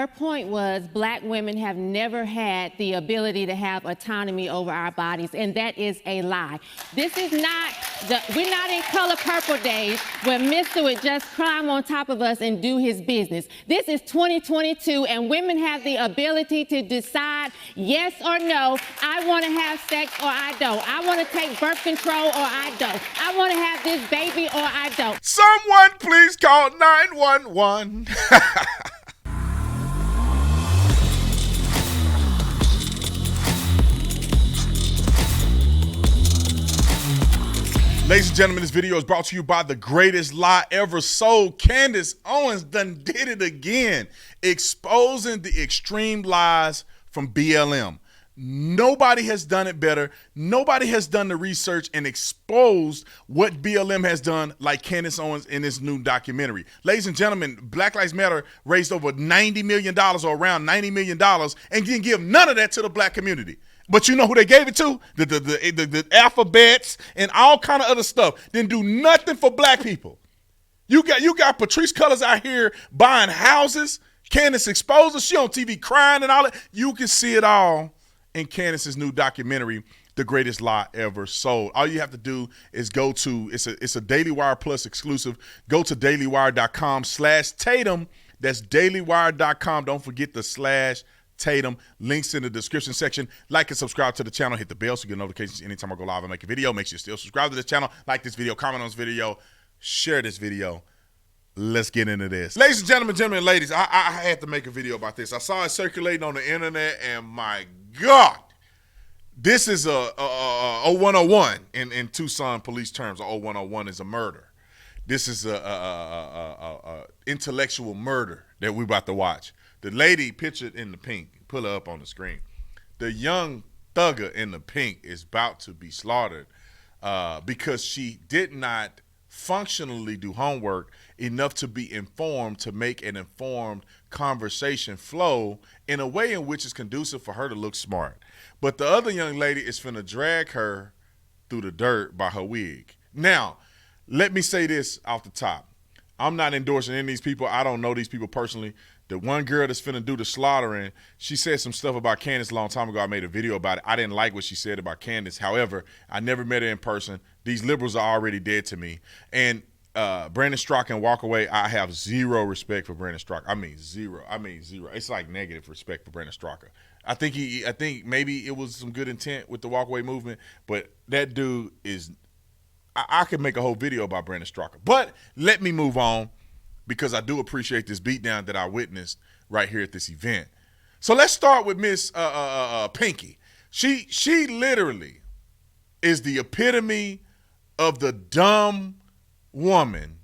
Her point was black women have never had the ability to have autonomy over our bodies, and that is a lie. This is not, we're not in color purple days where Mr. would just climb on top of us and do his business. This is 2022, and women have the ability to decide yes or no. I want to have sex or I don't. I want to take birth control or I don't. I want to have this baby or I don't. Someone please call 911. Ladies and gentlemen, this video is brought to you by the greatest lie ever sold. Candace Owens done did it again, exposing the extreme lies from BLM. Nobody has done it better. Nobody has done the research and exposed what BLM has done like Candace Owens in this new documentary. Ladies and gentlemen, Black Lives Matter raised over $90 million or around $90 million and didn't give none of that to the black community. But you know who they gave it to? The alphabets and all kind of other stuff. Didn't do nothing for black people. You got Patrice Cullors out here buying houses. Candace exposed her. She on TV crying and all that. You can see it all in Candace's new documentary, The Greatest Lie Ever Sold. All you have to do is go to, it's a Daily Wire Plus exclusive. Go to dailywire.com/Tatum. That's dailywire.com. Don't forget the /Tatum. Links in the description section. Like and subscribe to the channel. Hit the bell so you get notifications anytime I go live and make a video. Make sure you still subscribe to this channel. Like this video. Comment on this video. Share this video. Let's get into this. Ladies and gentlemen and ladies, I had to make a video about this. I saw it circulating on the internet, and my God, this is a 0101 in Tucson police terms. A 0101 is a murder. This is a intellectual murder that we're about to watch. The lady pictured in the pink, pull her up on the screen. The young thugger in the pink is about to be slaughtered because she did not functionally do homework enough to be informed, to make an informed conversation flow in a way in which is conducive for her to look smart. But the other young lady is finna drag her through the dirt by her wig. Now, let me say this off the top. I'm not endorsing any of these people. I don't know these people personally. The one girl that's finna do the slaughtering, she said some stuff about Candace a long time ago. I made a video about it. I didn't like what she said about Candace. However, I never met her in person. These liberals are already dead to me. And Brandon Straka and walk away, I have zero respect for Brandon Straka. I mean zero. It's like negative respect for Brandon Straka. I think maybe it was some good intent with the walkaway movement, but that dude is, I could make a whole video about Brandon Straka. But let me move on, because I do appreciate this beatdown that I witnessed right here at this event. So let's start with Miss Pinky. She literally is the epitome of the dumb woman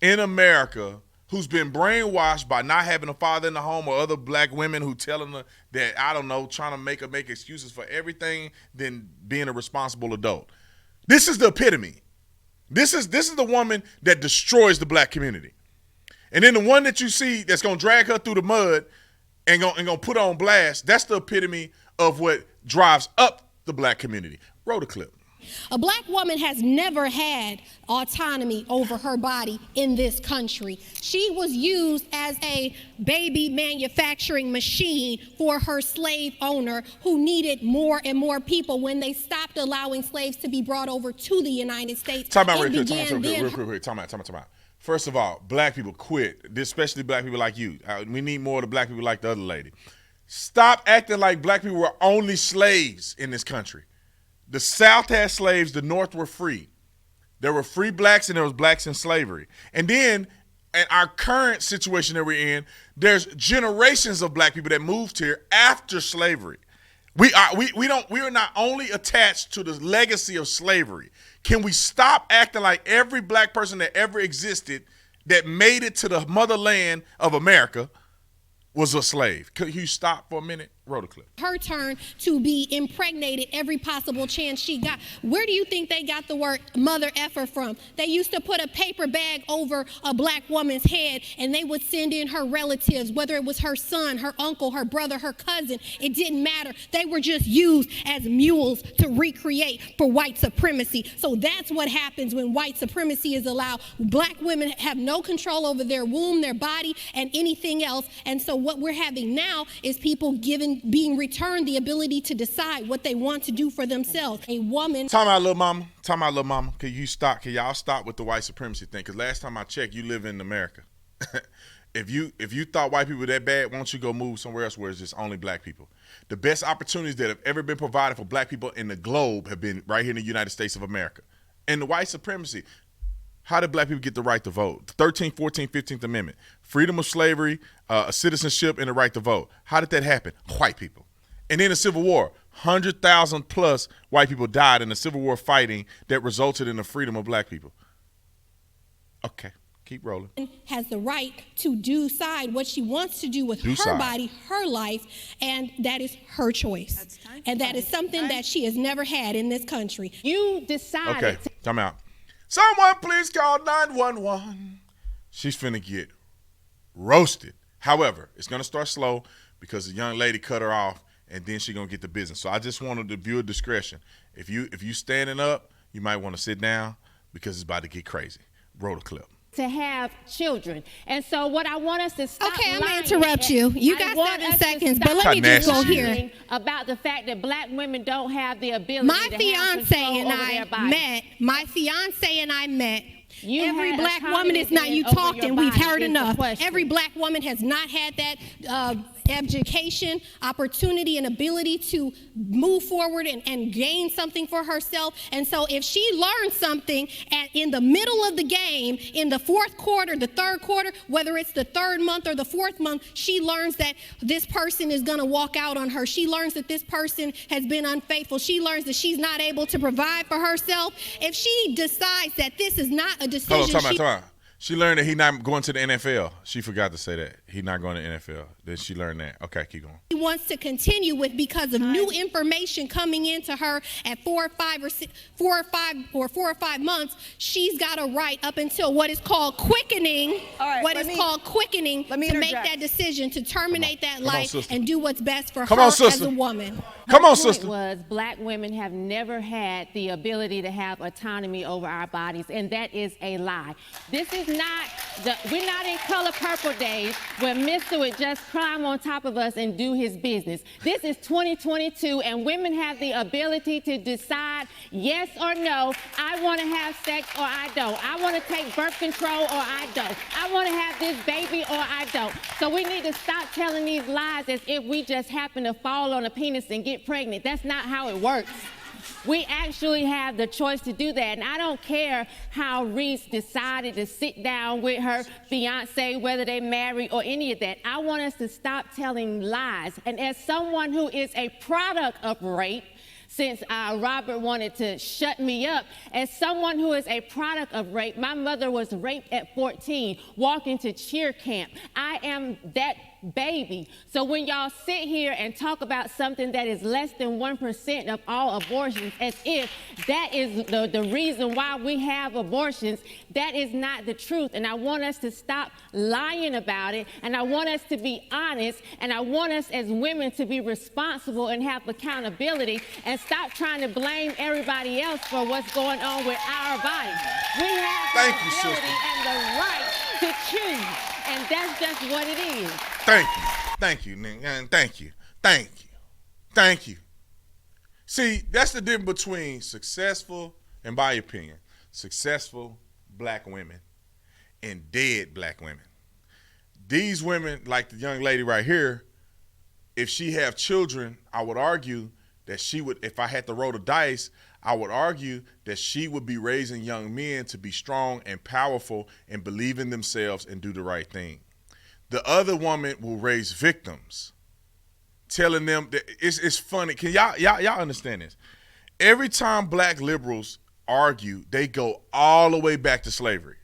in America who's been brainwashed by not having a father in the home or other black women who telling her that, I don't know, trying to make excuses for everything than being a responsible adult. This is the epitome. This is the woman that destroys the black community. And then the one that you see that's going to drag her through the mud and gonna put on blast, that's the epitome of what drives up the black community. Roll the clip. A black woman has never had autonomy over her body in this country. She was used as a baby manufacturing machine for her slave owner, who needed more and more people when they stopped allowing slaves to be brought over to the United States. Time out real quick. Time out. First of all, black people quit, especially black people like you. We need more of the black people like the other lady. Stop acting like black people were only slaves in this country. The South had slaves, the North were free. There were free blacks and there was blacks in slavery. And then in our current situation that we're in, there's generations of black people that moved here after slavery. We are not only attached to the legacy of slavery. Can we stop acting like every black person that ever existed that made it to the motherland of America was a slave? Could you stop for a minute? Roll the clip. Her turn to be impregnated every possible chance she got. Where do you think they got the word mother effer from? They used to put a paper bag over a black woman's head and they would send in her relatives, whether it was her son, her uncle, her brother, her cousin. It didn't matter. They were just used as mules to recreate for white supremacy. So that's what happens when white supremacy is allowed. Black women have no control over their womb, their body, and anything else. And so what we're having now is people being returned the ability to decide what they want to do for themselves. A woman. Time out, little mama. Time out, little mama. Can y'all stop with the white supremacy thing? Because last time I checked, you live in America. If you thought white people were that bad, why don't you go move somewhere else where it's just only black people? The best opportunities that have ever been provided for black people in the globe have been right here in the United States of America. And the white supremacy, how did black people get the right to vote? The 13th, 14th, 15th Amendment, freedom of slavery, citizenship, and the right to vote. How did that happen? White people. And then the Civil War, 100,000 plus white people died in the Civil War fighting that resulted in the freedom of black people. Okay, keep rolling. Has the right to decide what she wants to do with her body, her life, and that is her choice. And that is something that she has never had in this country. You decided. Okay, time out. Someone please call 911. She's finna get roasted. However, it's gonna start slow because the young lady cut her off and then she's gonna get the business. So I just wanted the viewer discretion. If you standing up, you might want to sit down because it's about to get crazy. Roll the clip. To have children. And so what I want us to stop. Okay, I'm going to interrupt you. You got 7 seconds, but let me just go here. About the fact that black women don't have the ability to have control over their bodies. My fiance and I met. Every had black autonomy woman is not, then you over talked your and we've body heard is the enough. question. Every black woman has not had that education, opportunity, and ability to move forward and gain something for herself. And so if she learns something in the middle of the game, in the fourth quarter, the third quarter, whether it's the third month or the fourth month, she learns that this person is going to walk out on her. She learns that this person has been unfaithful. She learns that she's not able to provide for herself. If she decides that this is not a decision. Hold on, time out. She learned that he's not going to the NFL. She forgot to say that. He's not going to the NFL. Then she learned that. Okay, keep going. She wants to continue with because of new information coming into her at 4 or 5 months. She's got a right up until what is called quickening. To make that decision to terminate that life and do what's best for her as a woman. Come on, My sister. point was black women have never had the ability to have autonomy over our bodies, and that is a lie. This is not we're not in color purple days where Mr. would just climb on top of us and do his business. This is 2022, and women have the ability to decide yes or no. I want to have sex or I don't. I want to take birth control or I don't. I want to have this baby or I don't. So we need to stop telling these lies as if we just happen to fall on a penis and get pregnant. That's not how it works. We actually have the choice to do that. And I don't care how Reese decided to sit down with her fiance, whether they married or any of that. I want us to stop telling lies. And as someone who is a product of rape, since Robert wanted to shut me up, as someone who is a product of rape, my mother was raped at 14, walking to cheer camp. I am that baby. So when y'all sit here and talk about something that is less than 1% of all abortions, as if that is the reason why we have abortions, that is not the truth. And I want us to stop lying about it. And I want us to be honest. And I want us as women to be responsible and have accountability and stop trying to blame everybody else for what's going on with our bodies. We have the ability and the right to choose. And that's just what it is. Thank you. See, that's the difference between successful, in my opinion, successful black women and dead black women. These women, like the young lady right here, if she have children, I would argue that she would, if I had to roll the dice, I would argue that she would be raising young men to be strong and powerful and believe in themselves and do the right thing. The other woman will raise victims, telling them that it's funny. Can y'all understand this? Every time black liberals argue, they go all the way back to slavery.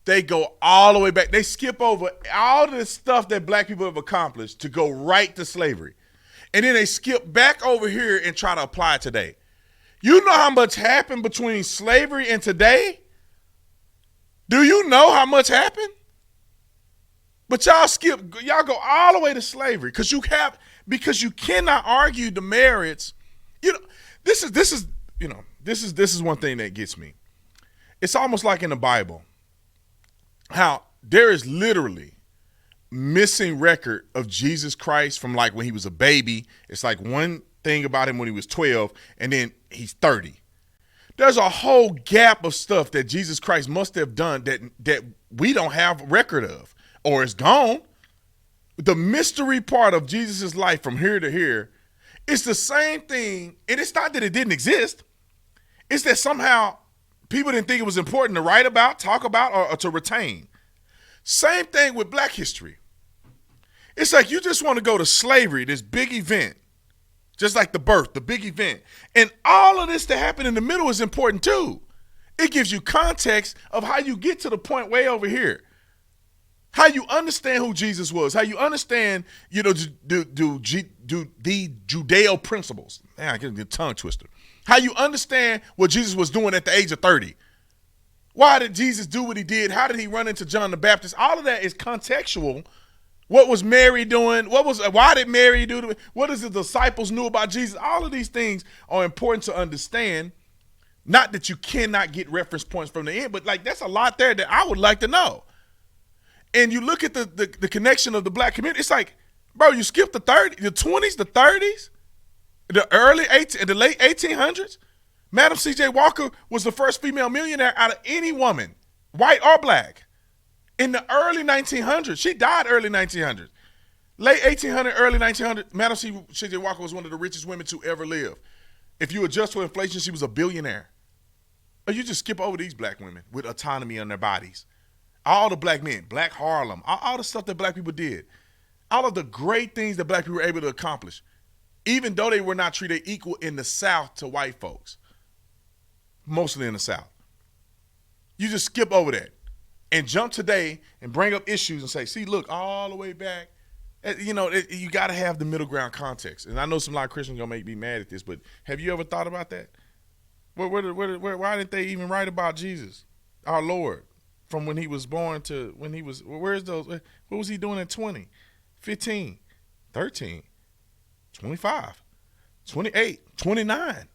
They go all the way back. They skip over all the stuff that black people have accomplished to go right to slavery. And then they skip back over here and try to apply it today. You know how much happened between slavery and today? Do you know how much happened? But y'all go all the way to slavery because you cannot argue the merits. You know, this is one thing that gets me. It's almost like in the Bible, how there is literally missing record of Jesus Christ from like when he was a baby. It's like one thing about him when he was 12 and then he's 30. There's a whole gap of stuff that Jesus Christ must have done that we don't have record of or is gone. The mystery part of Jesus' life from here to here, it's the same thing. And it's not that it didn't exist. It's that somehow people didn't think it was important to write about, talk about, or to retain. Same thing with black history. It's like you just want to go to slavery, this big event, just like the birth, the big event. And all of this that happened in the middle is important too. It gives you context of how you get to the point way over here. How you understand who Jesus was, how you understand, the Judeo principles. Man, I get a tongue twister. How you understand what Jesus was doing at the age of 30. Why did Jesus do what he did? How did he run into John the Baptist? All of that is contextual. What was Mary doing? Why did Mary do it? What does the disciples knew about Jesus? All of these things are important to understand. Not that you cannot get reference points from the end, but like that's a lot there that I would like to know. And you look at the connection of the black community. It's like, bro, you skip the 20s, the 30s, the late 1800s. Madam C.J. Walker was the first female millionaire out of any woman, white or black. In the early 1900s, she died early 1900s. Late 1800, early 1900, Madam C.J. Walker was one of the richest women to ever live. If you adjust for inflation, she was a billionaire. Or you just skip over these black women with autonomy on their bodies. All the black men, Black Harlem, all the stuff that black people did. All of the great things that black people were able to accomplish, even though they were not treated equal in the South to white folks. Mostly in the South. You just skip over that and jump today and bring up issues and say, see, look, all the way back. You got to have the middle ground context. And I know a lot of Christians going to make me mad at this, but have you ever thought about that? Why didn't they even write about Jesus, our Lord, from when he was born to when he was, what was he doing at 20, 15, 13, 25, 28, 29?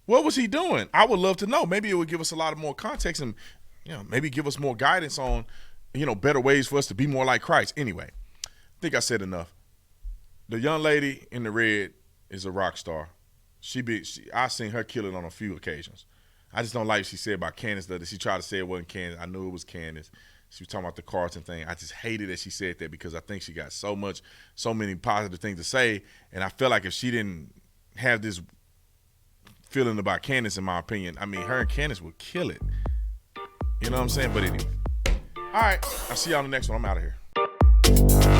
What was he doing? I would love to know. Maybe it would give us a lot of more context and, maybe give us more guidance on, better ways for us to be more like Christ. Anyway, I think I said enough. The young lady in the red is a rock star. I've seen her kill it on a few occasions. I just don't like what she said about Candace. That she tried to say it wasn't Candace. I knew it was Candace. She was talking about the Carlton thing. I just hated that she said that because I think she got so many positive things to say. And I feel like if she didn't have this feeling about Candace, in my opinion, I mean, her and Candace would kill it. You know what I'm saying? But anyway. All right. I'll see y'all on the next one. I'm out of here.